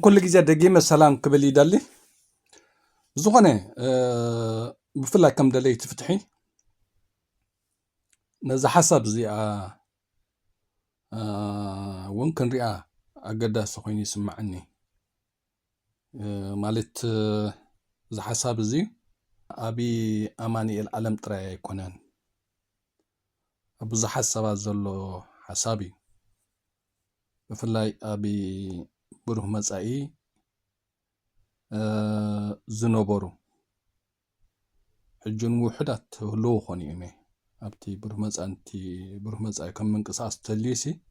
كل جزء دقيمة سلام قبل يدلي زغنة بفلا كم دلي تفتحي نزا حسب زي وممكن رئة أقدر سخيني سمعني مالت زا حسب زي أبي أماني العالم ترى يكونن أبو زا حسب زلو حسابي بفلا أبي بروح مسائي زنوبرو حجون وحدات هلو خوني إمي أبتي بروح مسائي كم من قصاص تليسي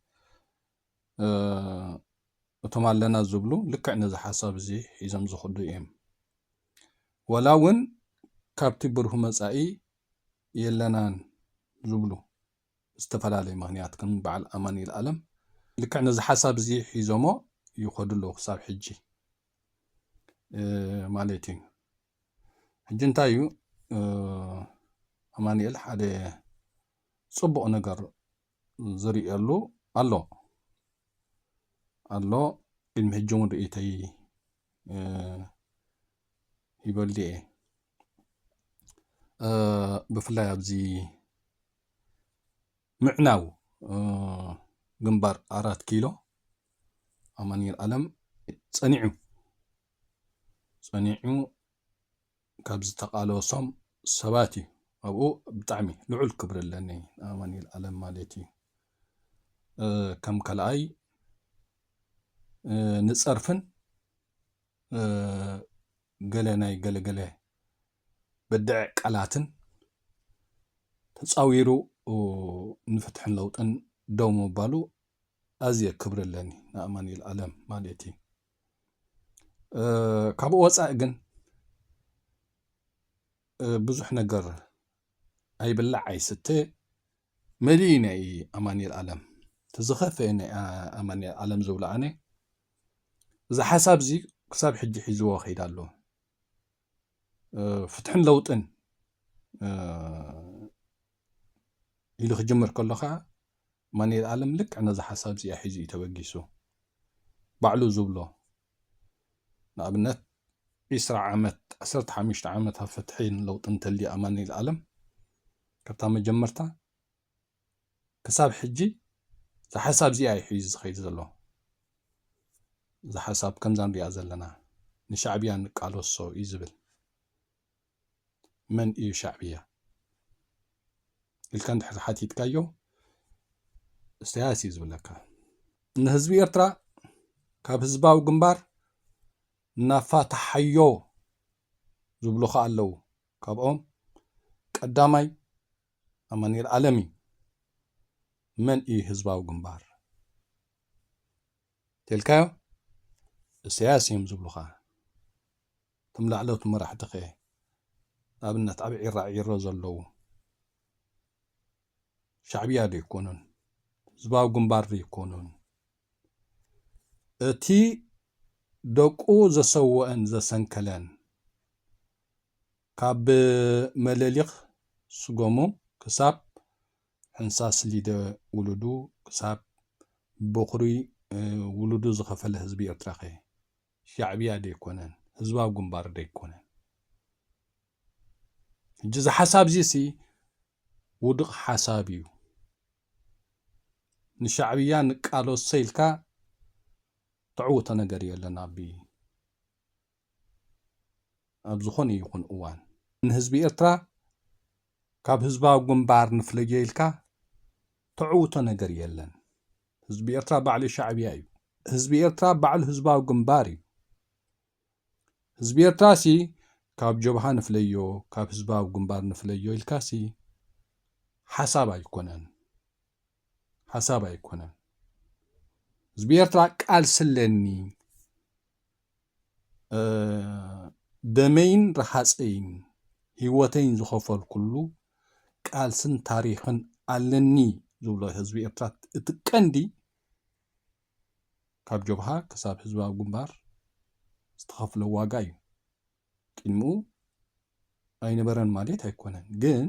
እቶም ኣለና ዝብሉ ልክዕ ነዚ ሓሳብ እዚ ሒዞም ዝኸዱ እዮም ወላ እውን ካብቲ ብርሁ መጻኢ የለናን ዝብሉ ዝተፈላለዩ ምክንያት ከም በዓል ኣማኒኤል ዓለም ልክዕ ነዚ ሓሳብ እዚ ሒዞሞ ይኸዱ ኣለዉ ክሳብ ሕጂ ማለት እዩ ሕጂ እንታይ እዩ ኣማኒኤል ሓደ ጽቡቕ ነገር ዝርየሉ ኣሎ ኢልሚ ሕጂ እውን ርእየተይ ይበሊ እየ ብፍላይ ኣብዚ ምዕናው ግንባር 4 ኪሎ ኣማኒኤል ዓለም ጸኒዑ ካብ ዝተቃለሶም ሰባት እዩ ኣብኡ ብጣዕሚ ልዑል ክብሪ ኣለኒ ኣማኒኤል ዓለም ማለት እዩ ከም ካልኣይ ንጸርፍን ገለ ናይ ገለገለ በድዕ ቃላትን ተጻዊሩ ንፍትሕን ለውጥን ደው ምባሉ ኣዝየ ክብሪ ኣለኒ ንኣማኒኤል ዓለም ማለት እዩ ካብኡ ወፃኢ ግን ብዙሕ ነገር ኣይብላዕ ኣይስተ መሊኡ ናይ ኣማኒኤል ዓለም ተዝኸፈ ናይ ኣማኒኤል ዓለም ዝብሎ ኣነ እዚ ሓሳብ እዚ ክሳብ ሕጂ ሒዝዎ ኸይድ ኣሎ ፍትሕን ለውጥን ኢሉ ክጅምር ከሎ ከዓ ኣማኒኤል ዓለም ልክዕ ነዚ ሓሳብ እዚ ሒዙ እዩ ተበጊሱ ባዕሉ ዝብሎ ንኣብነት 20 ዓመት 15 ዓመት ኣብ ፍትሕን ለውጥን ተልዩ ኣማኒኤል ዓለም ካብታ መጀመርታ ክሳብ ሕጂ እዚ ሓሳብ እዚ እዩ ሒዙ ዝኸይድ ዘሎ እዚ ሓሳብ ከምዛ ንሪኣ ዘለና ንሻዕብያ ንቃለሶ እዩ ዝብል መን እዩ ሻዕብያ ኢልካ እንድሕር ሓቲትካዮ እስታያስ እዩ ዝብለካ ንህዝቢ ኤርትራ ካብ ህዝባዊ ግንባር እናፋታሓዮ ዝብሉ ከዓ ኣለዉ ካብኦም ቀዳማይ ኣማኒኤል ዓለም እዩ መን እዩ ህዝባዊ ግንባር ተልካዮ እስያስ እዮም ዝብሉኻ እቶም ላዕለዎት መራሕቲ ኸ ንኣብነት ኣብ ዒራዒሮ ዘለዉ ሻዕብያ ዶ ይኮኑን ህዝባዊ ግንባር ዶ ይኮኑን እቲ ደቁ ዘሰውአን ዘሰንከለን ካብ መለሊኽ ስጎሙ ክሳብ ሕንሳስ ሊደ ውሉዱ ክሳብ በኹሪ ውሉዱ ዝኸፈለ ህዝቢ ኤርትራ ኸ ሻዕብያ ዶ ይኮነን ህዝባዊ ግንባር ዶ ይኮነን ሕጂ እዚ ሓሳብ እዚ ውድቕ ሓሳብ እዩ ንሻዕብያ ንቃለሶ ኢልካ ትዕውቶ ነገር የለን ኣብ ዝኾነ ይኹን እዋን ንህዝቢ ኤርትራ ካብ ህዝባዊ ግንባር ንፍለዮ ኢልካ ትዕውቶ ነገር የለን ህዝቢ ኤርትራ ባዕሉ ሻዕብያ እዩ ህዝቢ ኤርትራ ባዕሉ ህዝባዊ ግንባር እዩ ህዝቢ ኤርትራ ካብ ጀብሃ ንፍለዮ ካብ ህዝባዊ ግንባር ንፍለዮ ኢልካ ሓሳብ ኣይኮነን ህዝቢ ኤርትራ ቃልስለኒ ደመይን ረሓፀይን ህይወተይን ዝኸፈል ኩሉ ቃልስን ታሪኽን ኣለኒ ዝብሎ ህዝቢ ኤርትራ እቲ ቀንዲ ካብ ጀብሃ ክሳብ ህዝባዊ ግንባር ዝተኸፍለ ዋጋ እዩ ቅድሚኡ ኣይነበረን ማለት ኣይኮነን ግን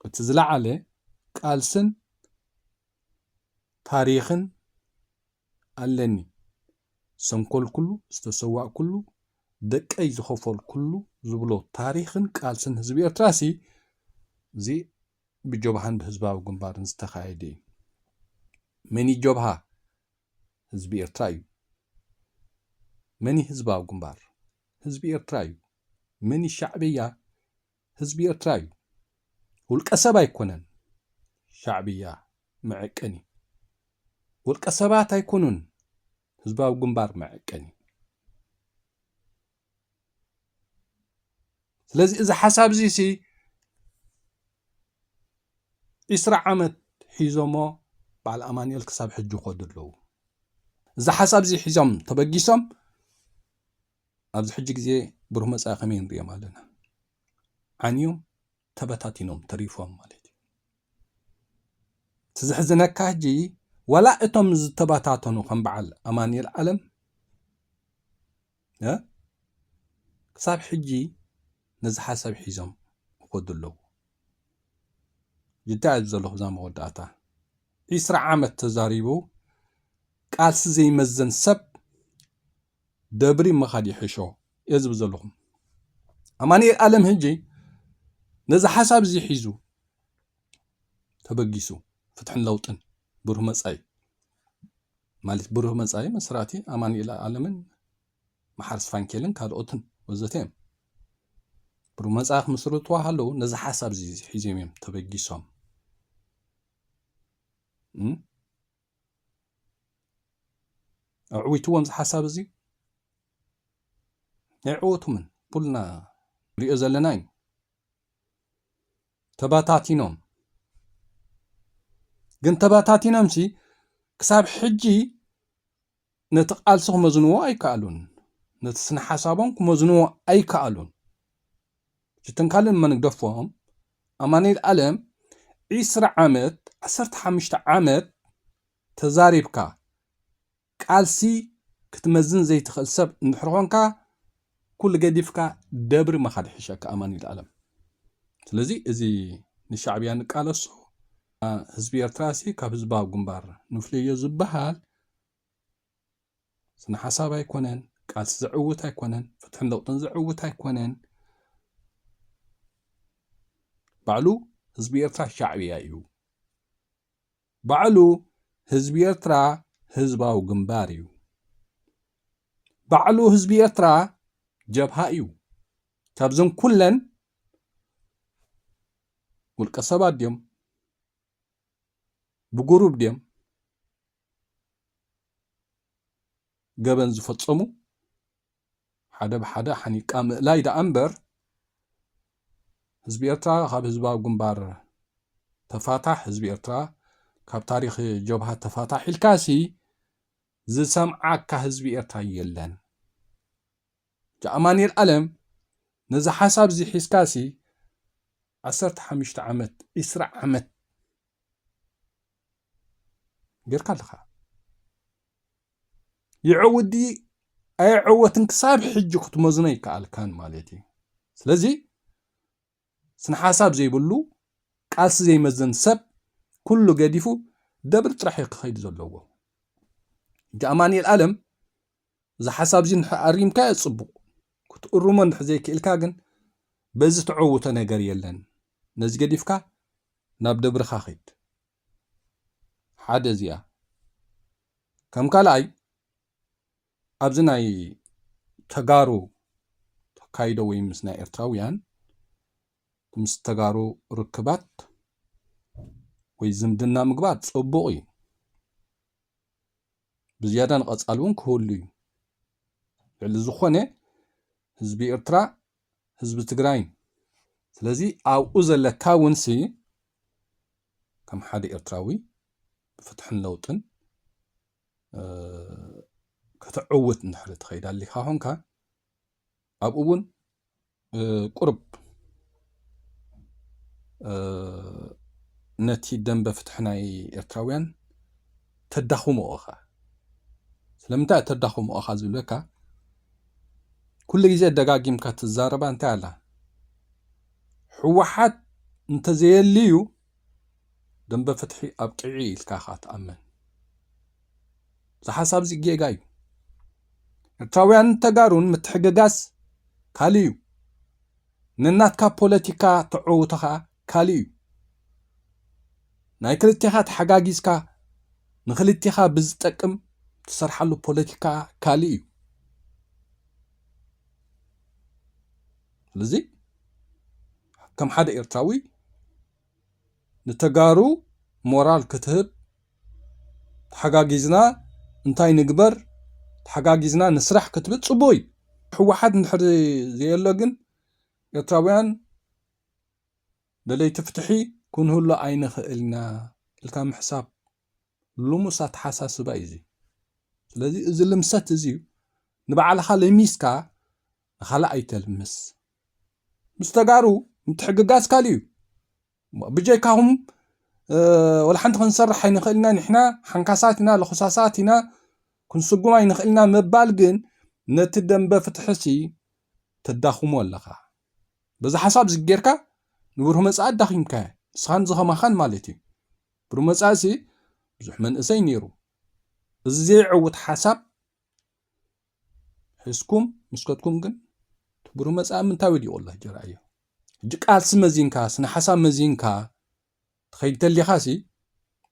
እቲ ዝለዓለ ቃልስን ታሪኽን ኣለኒ ሰንኮል ኩሉ ዝተሰዋዕ ኩሉ ደቀይ ዝኸፈል ኩሉ ዝብሎ ታሪኽን ቃልስን ህዝቢ ኤርትራ እዚ ብጀብሃን ብህዝባዊ ግንባርን ዝተኻየደ እዩ መኒ ጀብሃ ህዝቢ ኤርትራ እዩ መኒ ህዝባዊ ግንባር ህዝቢ ኤርትራ እዩ መኒ ሻዕብያ ህዝቢ ኤርትራ እዩ ውልቀ ሰብ ኣይኮነን ሻዕብያ መዐቀኒ ውልቀ ሰባት ኣይኮኑን ህዝባዊ ግንባር መዐቀኒ ስለዚ እዚ ሓሳብ እዚ 20 ዓመት ሒዞሞ በዓል ኣማኒኤል ክሳብ ሕጂ ይኸዱ ኣለዉ إذا حسب زي حزام تبجيسهم أبز حج جزء بروح مساء خمين ريام علينا عنيهم تبتاتينهم تريفهم مالتي تزحزنا كاجي ولا إتم تبتاتنو خم بعل أماني العالم ها كساب حجي نز حسب حزام خد له جدا زلوا زام وداتا يسرع عامت تزاريبو قالس زي مزن سب دبري مخادي حشو يزب زلهم أماني العالم هجي نز حسب زي حيزو تبجيسو فتحن لوطن بروح مساي مالت بروح مساي مسراتي أماني العالمن محرس فانكيلن كالوطن وزتين بروح مساي مسروت وهلو نز حسب زي حيزيميم تبجيسهم عويتوهم زي حسب زي يعوتو من قلنا رئيزلناين تباتاتينهم جن تباتاتينهم سي كساب حجي نتقالسخ مزنوو أي كالون نتسن حسابهم كمزنوو أي كالون جتن كالن ما نقدفوهم أماني العالم 10 عامت 15 عامت تزاريبكا قالسي كتمزن زي تخل سب نحرقونكا كل قديفكا دبر ما خد حشاك أماني العالم سلازي إزي نشعبيان قالسو هزبي ارتراسي كاب هزباب قنبار نفلي يزبهال سن حساب يكونن قالس زعوت يكونن فتحن لوطن زعوت يكونن بعلو هزبي ارترا شعبي ايو بعلو هزبي ارترا هزباو قنباريو بعلو هزبي ارترا جبها ايو تابزن كلن والقصبات ديم بجروب ديم جبن زفتصمو حدا بحدا حني قام لاي دا أمبر حزب إرترا خاب حزبا قنبار تفاتح حزب إرترا كاب تاريخ جبهة تفاتح الكاسي زي سمعك كحزب إرترا يلن جا أماني العالم نزا حساب زي حسكاسي 15 عمت 10 عمت غير كالخا يعودي أي عوة كساب حجو كتمزني كالكان مالتي سلازي سن حساب زي بلو قالس زي مزن سب كله قديفو دبر ترحي خيد زلوه جا أماني العالم زي حساب زي نحقريم كا يصبو كتقرمون حزي كإلكاقن بزي تعوة نقر يلن نزي قديفكا ناب دبر خاخيد حدا زيا كم كالاي أبزناي تغارو تكايدو ويمسنا إرتراويان مس تغارو ركبات ويزمدنا مقبات صبوغي بزيادة نقصالون كهولي اللي زخونة هزبي إرترا هزب تغراين سلازي أو أزل تاونسي كم حدا إرتراوي بفتحن لوطن كتعوت نحر تخيد اللي خاهونكا أبقون قرب نتي دنب فتحناي إرتراويان تدخو مؤخا سلمتا تدخو مؤخا زلوكا كل جزء دقاقيم كتزاربا انت على حوحات انت زي الليو دنب فتحي أبقعي الكاخات أمن زحساب زي جيجايو إرتراويان تقارون متحققاس كاليو نناتكا بوليتيكا تعوتها كاليو ناي كلتيخا تحقاقيسكا نخلتيخا بزتقم تسرحلو بوليتيكا كاليو لذي كم حدا إرتراوي نتقارو مورال كتهب تحقاقيزنا انتاي نقبر تحقاقيزنا نسرح كتبت صبوي هو حد نحر زي اللوجن إرتراويان دلي تفتحي كون هو عين خلنا الكام حساب لمسات حساس بايزي ስለዚ እዚ ልምሰት እዚ ንባዕልኻ ለሚስካ ንኻልእ ኣይተልምስ ምስ ተጋሩ ምትሕግጋዝ ካልእ እዩ ብጀይካሁም ወላ ሓንቲ ክንሰርሕ ኣይንኽእልና ንሕና ሓንካሳት ኢና ልኹሳሳት ኢና ክንስጉማ ኣይንኽእልና መባል ግን ነቲ ደንበ ፍትሕሲ ተዳኽሞ ኣለኻ በዚ ሓሳብ ዝጌርካ ንብሩህ መጻኢ ኣዳኺምካ ንስኻን ዝኸማኻን ማለት እዩ ብሩህ መጻኢ ብዙሕ መንእሰይ ነይሩ እዚ ዘይዕውት ሓሳብ ሕዝኩም ምስከትኩም ግን ብሩህ መጻኢ ምንታይ ወዲቑ ኣሎ ጀራእዮ ሕጂ ቃልሲ መዚንካ ስነ ሓሳብ መዚንካ ትኸይድ ተሊኻሲ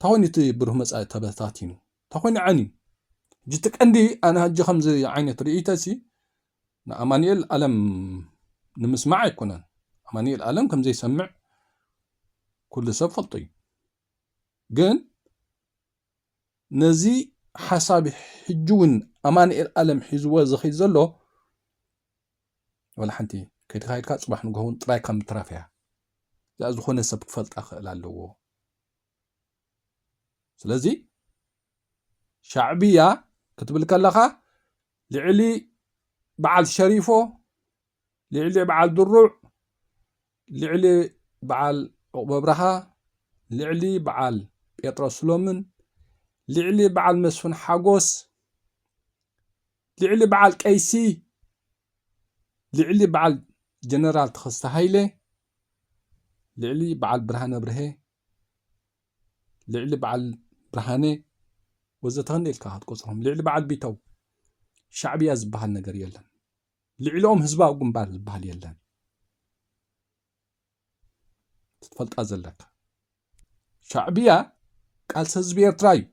ታኾይኑ እቲ ብሩህ መጻኢ ተበታቲኑ ታኾይኑ ዓንዩ ሕጂ እቲ ቀንዲ ኣነ ሕጂ ከምዚ ዓይነት ርኢተሲ ንኣማኒኤል ዓለም ንምስማዕ ኣይኮነን ኣማኒኤል ዓለም ከምዘይሰምዕ ኩሉ ሰብ ፈልጦ እዩ ግን ነዚ ሓሳብ ሕጂ እውን ኣማኒኤል ዓለም ሒዝዎ ዝኸይድ ዘሎ ወላ ሓንቲ ከይድካ ፅባሕ ንግሆውን ጥራይ ከም ትራፍ እያ እዚኣ ዝኾነ ሰብ ክፈልጣ ክእል ኣለዎ ስለዚ ሻዕብያ ክትብል ከለኻ ልዕሊ በዓል ሸሪፎ ልዕሊ በዓል ድሩዕ ልዕሊ በዓል ዕቁብ ኣብርሃ ልዕሊ በዓል ጴጥሮስ ሎምን ልዕሊ በዓል መስፍን ሓጎስ ልዕሊ በዓል ቀይሲ ልዕሊ በዓል ጀነራል ተኸስተ ሃይለ ልዕሊ በዓል ብርሃነ ብርሄ ልዕሊ በዓል ብርሃነ ወዘተ ክንደልካ ክትቆፅሮም ልዕሊ በዓል ቢተው ሻዕብያ ዝበሃል ነገር የለን ልዕሊኦም ህዝባዊ ግንባር ዝበሃል የለን ትፈልጣ ዘለካ ሻዕብያ ቃልሲ ህዝቢ ኤርትራ እዩ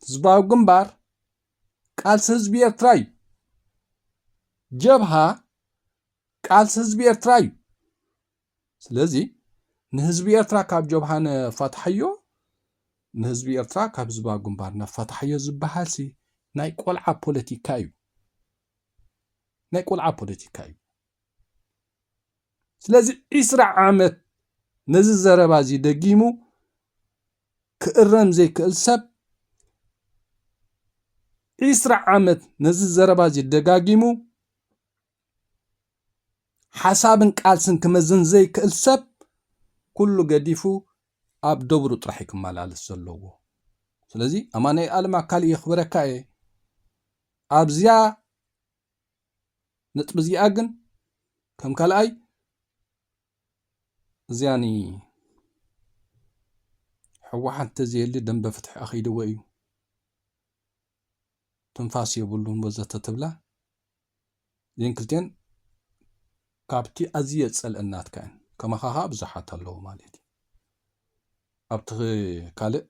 ህዝባዊ ግንባር ቃልሲ ህዝቢ ኤርትራ እዩ ጀብሃ ቃልሲ ህዝቢ ኤርትራ እዩ ስለዚ ንህዝቢ ኤርትራ ካብ ጀብሃ ነፋታሕዮ ንህዝቢ ኤርትራ ካብ ህዝባዊ ግንባር ነፋታሕዮ ዝበሃልሲ ናይ ቆልዓ ፖለቲካ እዩ ናይ ቆልዓ ፖለቲካ እዩ ስለዚ 20 ዓመት ነዚ ዘረባ እዚ ደጊሙ ክእረም ዘይክእል ሰብ 20 ዓመት ነዚ ዘረባ እዚ ደጋጊሙ ሓሳብን ቃልስን ክመዝን ዘይክእል ሰብ ኩሉ ገዲፉ ኣብ ደብሩ ጥራሕ ክመላለስ ዘለዎ ስለዚ ኣማናይ ዓለም ኣካል የኽብረካ እየ ኣብዚያ ነጥብ እዚኣ ግን ከም ካልኣይ እዚያኒ ሕወሓት ተዘየሊ ደንበ ፍትሒ ኣኸይድዎ እዩ ትንፋስ የብሉን ወዘተ ትብላ እዚን ክልተን ካብቲ ኣዝየ ፀልአናትካ እየን ከማኻኻ ብዙሓት ኣለዎ ማለት እዩ ኣብቲ ካልእ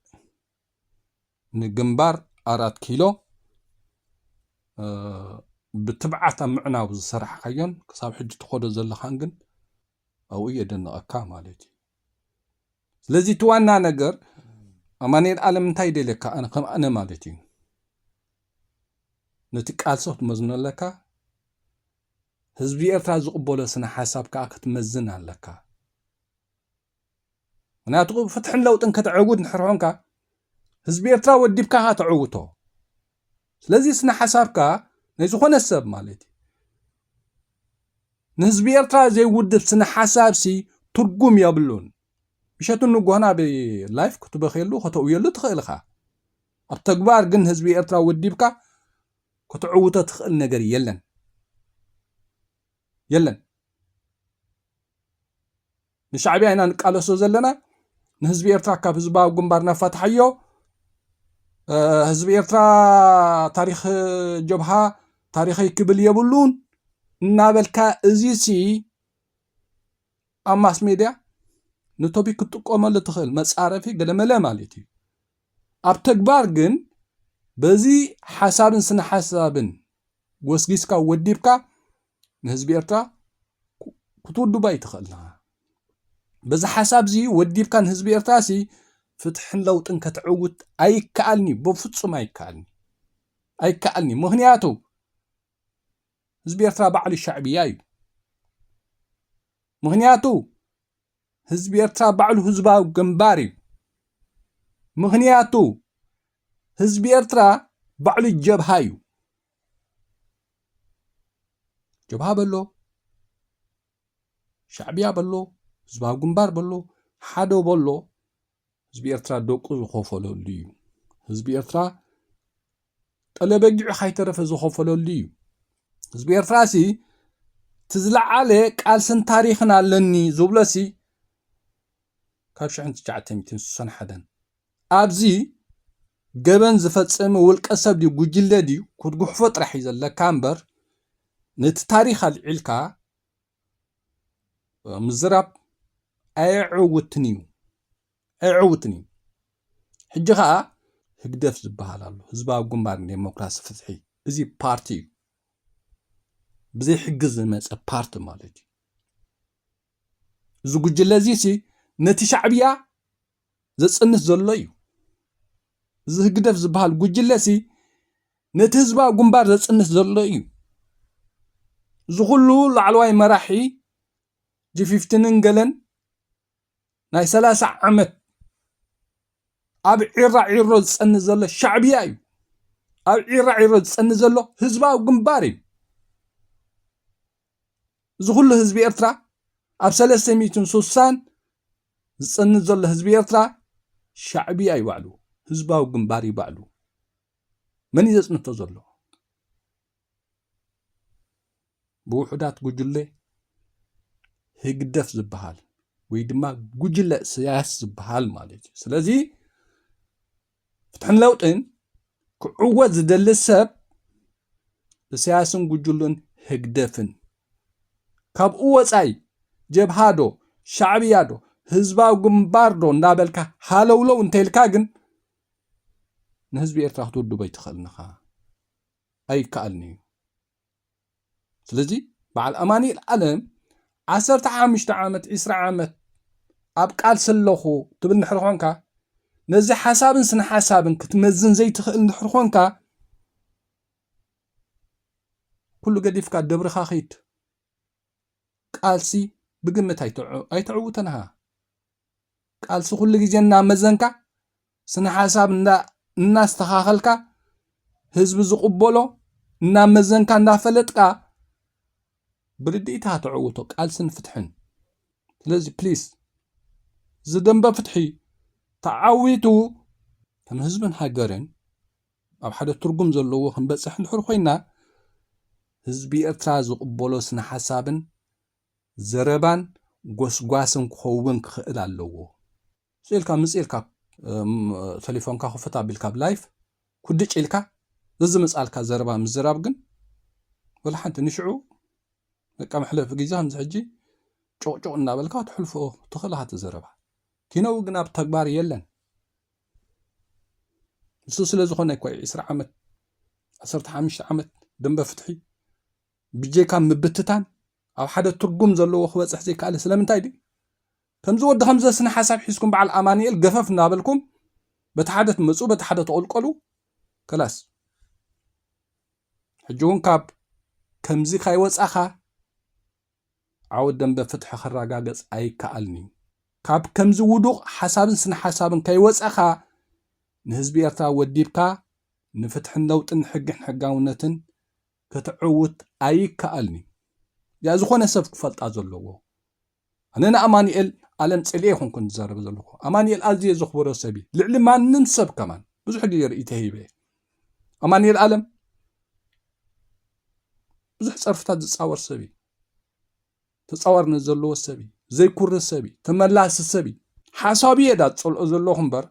ንግንባር 4 ኪሎ ብትብዓት ኣብ ምዕናው ዝሰርሕካዮን ክሳብ ሕጂ ትኸዶ ዘለኻን ግን ኣብኡ የደንቐካ ማለት እዩ ስለዚ እቲ ዋና ነገር ኣማኒኤል ዓለም እንታይ ደልየካ ኣነ ከም ኣነ ማለት እዩ ነቲ ቃልሲ ክትመዝኖ ኣለካ ህዝቢ ኤርትራ ዝቕበሎ ስነ ሓሳብ ከዓ ክትመዝን ኣለካ ምክንያቱ ፍትሕን ለውጥን ከተዕውድ ንሕርሖንካ ህዝቢ ኤርትራ ወዲብካ ተዕውቶ ስለዚ ስነ ሓሳብካ ናይ ዝኾነ ሰብ ማለት እዩ ንህዝቢ ኤርትራ ዘይውድብ ስነ ሓሳብሲ ትርጉም የብሉን ምሸቱ ንጎና ብላይፍ ክትበኸሉ ከተውየሉ ትኽእልኻ ኣብ ተግባር ግን ህዝቢ ኤርትራ ወዲብካ ክትዕውቶ ትኽእል ነገር የለን የለን ንሻዕብያ ኢና ንቃለሶ ዘለና ንህዝቢ ኤርትራ ካብ ህዝባዊ ግንባር ነፋታሕዮ ህዝቢ ኤርትራ ታሪክ ጀብሃ ታሪኸይ ክብል የብሉን እናበልካ እዚሲ ኣብ ማስ ሜድያ ንቶፒክ ክትጥቀመሉ ትኽእል መጻረፊ ገለመለ ማለት እዩ ኣብ ተግባር ግን በዚ ሓሳብን ስነ ሓሳብን ወስጊስካ ወዲብካ ንህዝቢ ኤርትራ ክትውድባ ይትኽእልና በዚ ሓሳብ እዚ ወዲብካ ንህዝቢ ኤርትራ ሲ ፍትሕን ለውጥን ከተዕውት ኣይከኣልኒ ብፍጹም ኣይከኣልኒ ምክንያቱ ህዝቢ ኤርትራ ባዕሉ ሻዕብያ እዩ ምክንያቱ ህዝቢ ኤርትራ ባዕሉ ህዝባዊ ግንባር እዩ ምክንያቱ ህዝቢ ኤርትራ ባዕሉ ጀብሃ እዩ ጀብሃ በሎ ሻዕብያ በሎ ህዝባዊ ግንባር በሎ ሓደ በሎ ህዝቢ ኤርትራ ደቁ ዝኸፈለሉ እዩ ህዝቢ ኤርትራ ጠለበጊዑ ካይተረፈ ዝኸፈለሉ እዩ ህዝቢ ኤርትራ ሲ ትዝለዓለ ቃልስን ታሪኽን ኣለኒ ዝብለሲ ካብ 1961 ኣብዚ ገበን ዝፈጽም ውልቀ ሰብ ድዩ ጉጅለ ድዩ ክትጉሕፎ ጥራሕ እዩ ዘለካ እምበር ነቲ ታሪኽ ኣልዒልካ ምዝራብ ኣይዕውትን እዩ ሕጂ ከዓ ህግደፍ ዝበሃል ኣሎ ህዝባዊ ግንባር ዴሞክራሲ ፍትሒ እዚ ፓርቲ እዩ ብዘይ ሕጊ ዝመፀ ፓርቲ ማለት እዩ እዚ ጉጅለ እዚ ሲ ነቲ ሻዕብያ ዘፅንስ ዘሎ እዩ እዚ ህግደፍ ዝበሃል ጉጅለ ሲ ነቲ ህዝባዊ ግንባር ዘፅንስ ዘሎ እዩ እዚ ኩሉ ላዕለዋይ መራሒ G15 ገለን ናይ 30 ዓመት ኣብ ዒራ ዝፀንስ ዘሎ ሻዕብያ እዩ ኣብ ዒራ ዝፀንስ ዘሎ ህዝባዊ ግንባር እዩ እዚ ኩሉ ህዝቢ ኤርትራ ኣብ 360 ዝፀንስ ዘሎ ህዝቢ ኤርትራ ሻዕብያ እዩ ባዕሉ ህዝባዊ ግንባር እዩ ባዕሉ መን እዩ ዘፅንቶ ዘሎ ብውሕዳት ጉጅለ ህግደፍ ዝበሃል ወይ ድማ ጉጅለ ስያስ ዝበሃል ማለት እዩ ስለዚ ፍትሕን ለውጥን ክዕወት ዝደሊ ሰብ ብስያስን ጉጅለን ህግደፍን ካብኡ ወፃይ ጀብሃዶ ሻዕብያዶ ህዝባዊ ግንባርዶ እንዳበልካ ሃለውለው እንተይልካ ግን ንህዝቢ ኤርትራ ክትውድቦ ይትኽእልንኻ ኣይከኣልኒ እዩ ስለዚ በዓል ኣማኒኤል ዓለም 15 ዓመት 20 ዓመት ኣብ ቃል ስለኹ ትብል ንድሕር ኮንካ ነዚ ሓሳብን ስነ ሓሳብን ክትመዝን ዘይትኽእል እንድሕር ኮንካ ኩሉ ገዲፍካ ደብርኻ ኸይድ ቃልሲ ብግምት ኣይተዕውተንሃ ቃልሲ ኩሉ ግዜ እናመዘንካ ስነ ሓሳብ እናስተኻኸልካ ህዝቢ ዝቕበሎ እናመዘንካ እንዳፈለጥካ ብርድኢታ ተዕውቶ ቃልስን ፍትሕን ስለዚ ፕሊዝ ዝደንበ ፍትሒ ተዓዊቱ ከም ህዝብን ሃገርን ኣብ ሓደ ትርጉም ዘለዎ ክንበፅሕ እንድሕር ኮይና ህዝቢ ኤርትራ ዝቕበሎ ስነ ሓሳብን ዘረባን ጎስጓስን ክኸውን ክኽእል ኣለዎ ስኢልካ ምፅኢልካ ቴሌፎንካ ክፍታ ቢልካ ብላይፍ ኩድጭ ኢልካ ዝመፃልካ ዘረባ ምዝራብ ግን ወላ ሓንቲ ንሽዑ በቃ መሕለፍ ግዜ ከምዚ ሕጂ ጮቅጮቅ እናበልካ ትሕልፎ ትኽእልካ ትዘረባ ኪነው ግን ኣብ ተግባር የለን እሱ ስለ ዝኾነ እኳ 20 ዓመት 15 ዓመት ደንበ ፍትሒ ብጀካ ምብትታን ኣብ ሓደ ትርጉም ዘለዎ ክበፅሕ ዘይከኣለ ስለምንታይ ድዩ ከምዚ ወዲ ከምዚ ስነ ሓሳብ ሒዝኩም በዓል ኣማኒኤል ገፈፍ እናበልኩም በቲ ሓደ ትመፁ በቲ ሓደ ተቆልቆሉ ከላስ ሕጂ እውን ካብ ከምዚ ካይወፃኻ ዓወት ደንበ ፍትሒ ክረጋገፅ ኣይከኣልኒ ካብ ከምዚ ውዱቕ ሓሳብን ስነ ሓሳብን ካይወፃኻ ንህዝቢ ኤርትራ ወዲብካ ንፍትሕን ለውጥን ሕግን ሕጋውነትን ክትዕውት ኣይከኣልኒ ያ ዝኾነ ሰብ ክፈልጣ ዘለዎ ኣነ ንኣማኒኤል ዓለም ፅልየ ይኹንኩን ዝዛረብ ዘለኹ ኣማኒኤል ኣዝየ ዘኽብሮ ሰብ እዩ ልዕሊ ማንም ሰብ ከማን ብዙሕ ግዜ ርእይተ ሂበ ኣማኒኤል ዓለም ብዙሕ ፀርፍታት ዝፃወር ሰብ እዩ ተፃዋርነት ዘለዎ ሰብ እዩ ዘይኩር ሰብ እዩ ተመላሲ ሰብ እዩ ሓሳብ እየ ዳ ፀልኦ ዘለኹ እምበር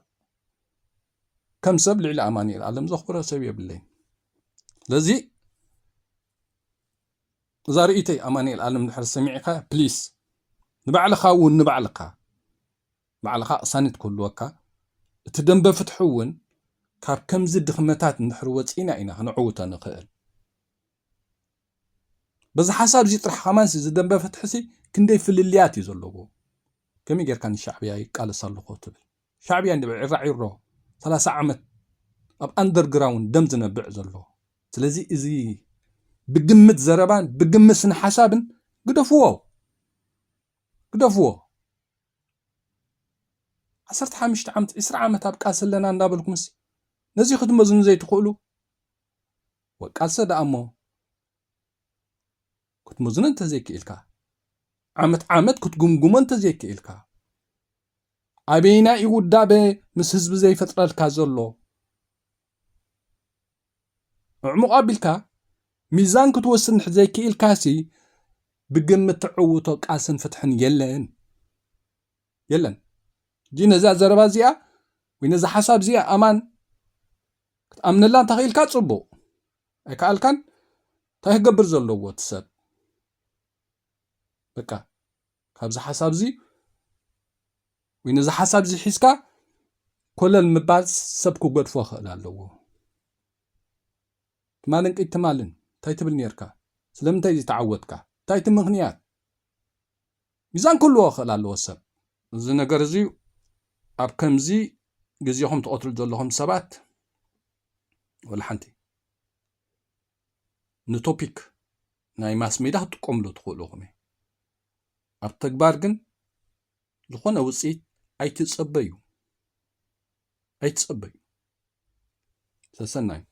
ከም ሰብ ልዕሊ ኣማኒኤል ዓለም ዘኽብሮ ሰብ የብለይ ስለዚ እዛ ርእይተይ ኣማኒኤል ዓለም ድሕሪ ሰሚዕካ ፕሊስ ንባዕልኻ እውን ንባዕልኻ ቅሳኒት ክህልወካ እቲ ደንበ ፍትሒ እውን ካብ ከምዚ ድኽመታት እንድሕር ወፂና ኢና ክንዕውቶ ንኽእል በዚ ሓሳብ እዚ ጥራሕ ከማንሲ ዝደንበ ፍትሒ ክንደይ ፍልልያት እዩ ዘለዎ ከመይ ጌርካ ንሻዕብያ ይቃለስ ኣለኹ ትብል ሻዕብያ ዒሮ 30 ዓመት ኣብ ኣንደርግራውንድ ደም ዝነብዕ ዘሎ ስለዚ እዚ ብግምት ዘረባን ብግምት ስነ ሓሳብን ግደፍዎ 15 ዓመት 20 ዓመት ኣብ ቃልሲ ኣለና እንዳበልኩምስ نزي ختمزن زي تقولوا وقالسه دأمو كتمزن انت زي كيلكا عمت كتقمقم انت زي كيلكا أبينا يودا به مس حزب زي فترة الكازلو مقابلك ميزان كتوسن زي كيلكاسي بقمة تعوتو قاسن فتحن يلن جينا زا زربا زيا وين زا حساب زيا أمان كتأمن الله تخيل كتصبو أكال كان تهجبر زلو واتساب بكا كابز حساب زي وين زا حساب زي حسكا كل المبال سبكو قد فوخ لالو تمالن كي تمالن تايتبل نيركا سلم تايزي تعودكا تايتم مغنيات ميزان كله واخ لالو السب زي نقر زي أب كمزي جزيهم تقتل زلهم سبات ولا حنتي نتوبيك ناي ماس ميدا تقوم له تقولوهم أب تكبارجن لخونا وصيت أيتصبيو سسناي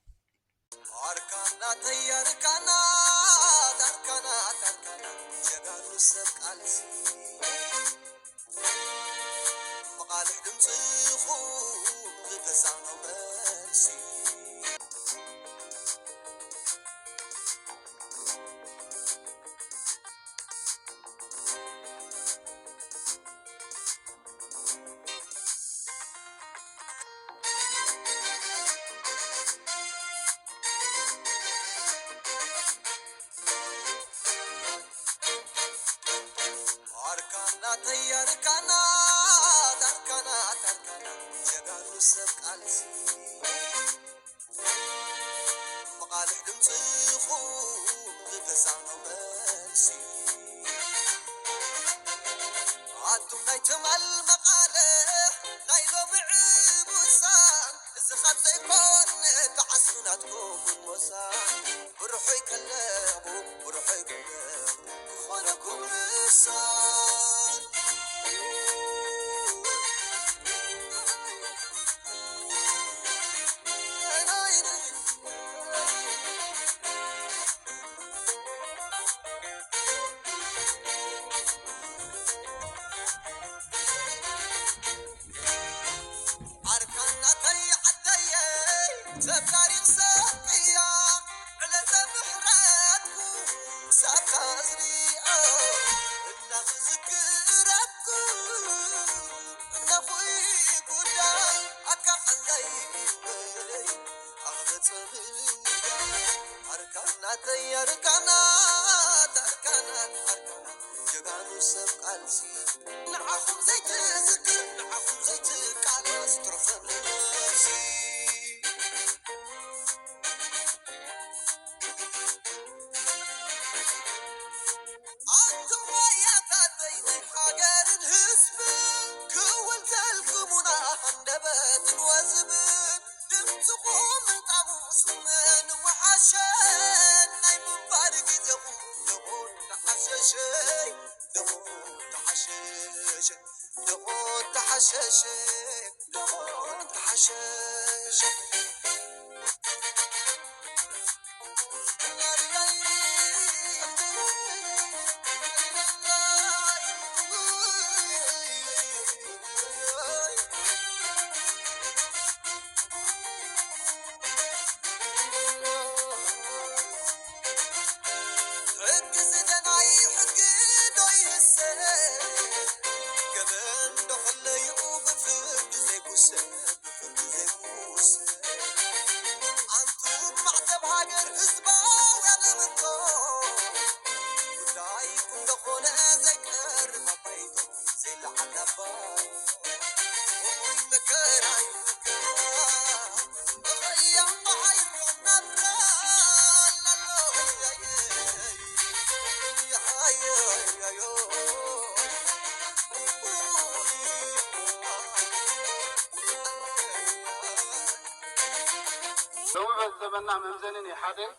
زمنا ممزنني حاضر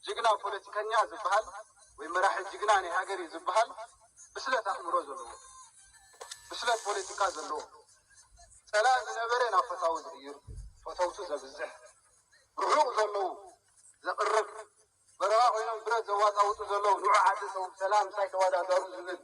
جيجنا بوليتيكانيا زبحال ومراحل جيجنا ني هاجري زبحال بسلة أحمر زلو بسلة بوليتيكا زلو سلام نبرنا فتاوز غير فتاوز زبزح ርሑቕ ዘለዉ ዘቕርብ በረኻ ኮይኖም ብረት ዘዋጣውጡ ዘለዉ ንዑ ሓደ ሰው ሰላም እንታይ ተወዳደሩ ዝብል